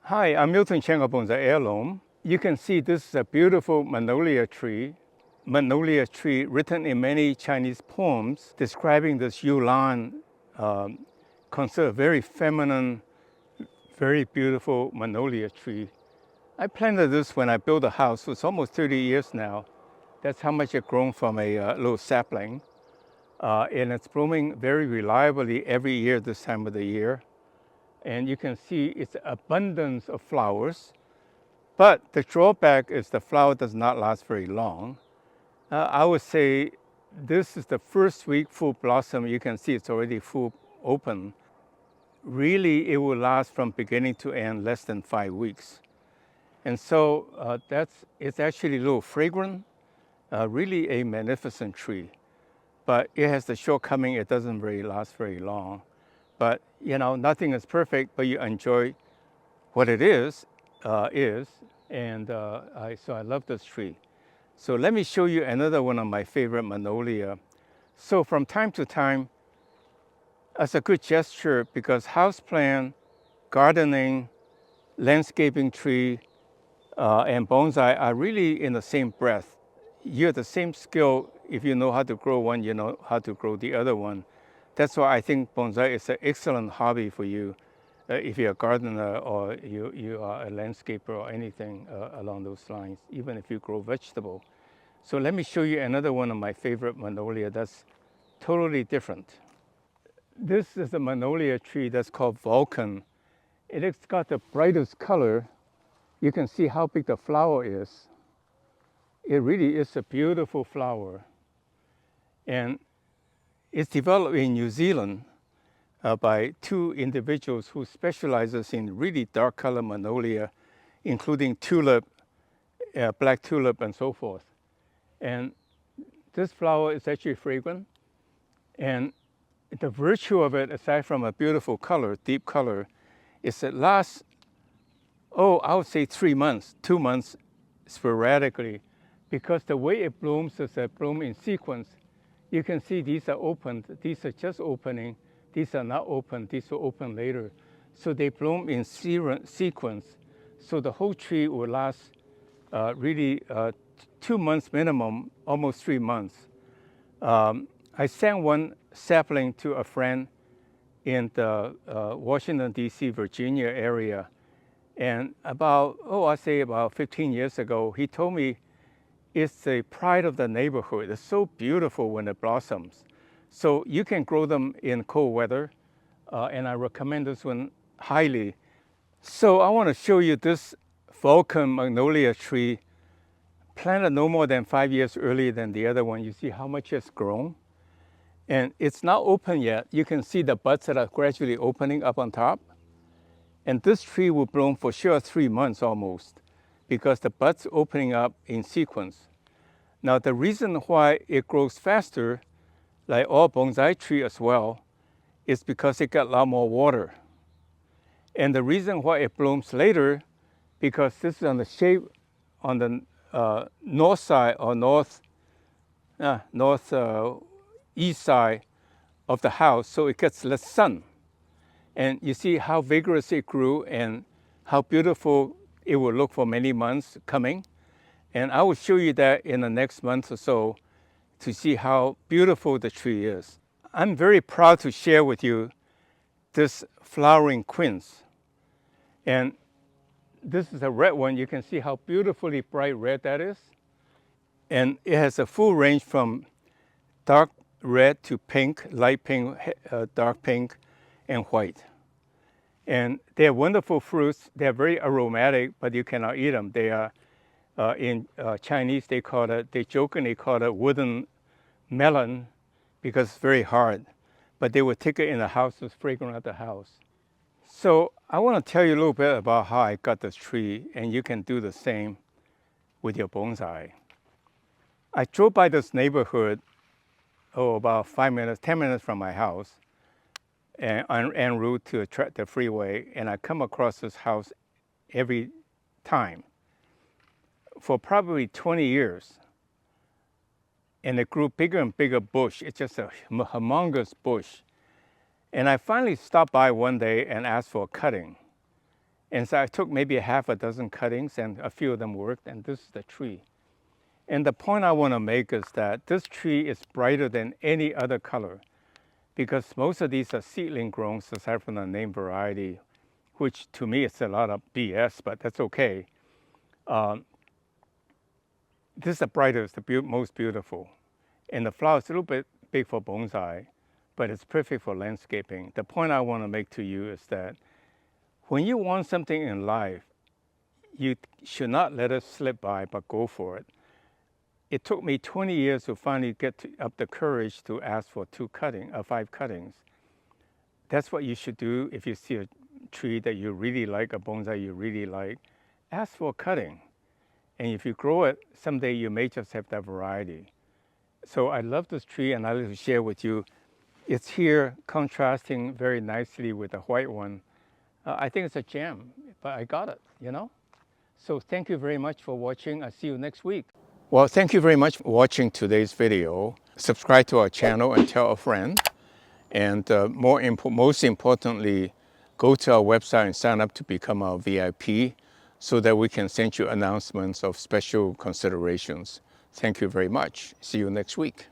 Hi, I'm miltonchang of Bonsaiheirloom. You can see this is a beautiful magnolia tree. Magnolia tree written in many Chinese poems describing this Yulan, considered very feminine, very beautiful magnolia tree. I planted this when I built a house. It's almost 30 years now. That's how much it grown from a little sapling. And it's blooming very reliably every year this time of the year. And you can see its abundance of flowers. But the drawback is the flower does not last very long. I would say this is the first week full blossom. You can see it's already full open. Really, it will last from beginning to end less than 5 weeks. And so it's actually a little fragrant, really a magnificent tree. But it has the shortcoming, it doesn't really last very long. But nothing is perfect, but you enjoy what it is. And so I love this tree. So let me show you another one of my favorite magnolia. So from time to time, as a good gesture, because houseplant, gardening, landscaping tree, and bonsai are really in the same breath. You have the same skill. If you know how to grow one, you know how to grow the other one. That's why I think bonsai is an excellent hobby for you. If you're a gardener or you are a landscaper or anything along those lines, even if you grow vegetable. So let me show you another one of my favorite magnolia that's totally different. This is a magnolia tree that's called Vulcan. It's got the brightest color. You can see how big the flower is. It really is a beautiful flower. And it's developed in New Zealand by two individuals who specializes in really dark color magnolia, including tulip, black tulip, and so forth. And this flower is actually fragrant. And the virtue of it, aside from a beautiful color, deep color, is it lasts, I would say 3 months, 2 months sporadically, because the way it blooms is a bloom in sequence. You can see these are opened, these are just opening, these are not open, these will open later. So they bloom in sequence. So the whole tree will last really 2 months minimum, almost 3 months. I sent one sapling to a friend in the Washington, D.C., Virginia area. And about 15 years ago, he told me it's the pride of the neighborhood. It's so beautiful when it blossoms. So you can grow them in cold weather, and I recommend this one highly. So I want to show you this Vulcan magnolia tree, planted no more than 5 years earlier than the other one. You see how much it's grown? And it's not open yet. You can see the buds that are gradually opening up on top. And this tree will bloom for sure 3 months almost, because the buds opening up in sequence. Now the reason why it grows faster, like all bonsai tree as well, is because it got a lot more water. And the reason why it blooms later, because this is on the shape on the north side or east side of the house, so it gets less sun. And you see how vigorous it grew and how beautiful it will look for many months coming. And I will show you that in the next month or so to see how beautiful the tree is. I'm very proud to share with you this flowering quince. And this is a red one. You can see how beautifully bright red that is. And it has a full range from dark red to pink, light pink, dark pink, and white. And they're wonderful fruits. They're very aromatic, but you cannot eat them. They are, in Chinese, they jokingly call it wooden melon because it's very hard. But they would take it in the house, it's fragrant at the house. So I want to tell you a little bit about how I got this tree, and you can do the same with your bonsai. I drove by this neighborhood, about 5 minutes, 10 minutes from my house, and en route to the freeway, and I come across this house every time for probably 20 years. And it grew bigger and bigger bush. It's just a humongous bush. And I finally stopped by one day and asked for a cutting. And so I took maybe half a dozen cuttings, and a few of them worked, and this is the tree. And the point I want to make is that this tree is brighter than any other color, because most of these are seedling grown, aside from the name variety, which to me is a lot of BS, but that's okay. This is the brightest, the most beautiful. And the flower is a little bit big for bonsai, but it's perfect for landscaping. The point I want to make to you is that when you want something in life, you should not let it slip by, but go for it. It took me 20 years to finally get up the courage to ask for 5 cuttings. That's what you should do if you see a tree that you really like, a bonsai you really like. Ask for a cutting. And if you grow it, someday you may just have that variety. So I love this tree, and I'd like to share with you. It's here contrasting very nicely with the white one. I think it's a gem, but I got it, you know? So thank you very much for watching. I'll see you next week. Well, thank you very much for watching today's video. Subscribe to our channel and tell a friend. And most importantly, go to our website and sign up to become our VIP so that we can send you announcements of special considerations. Thank you very much. See you next week.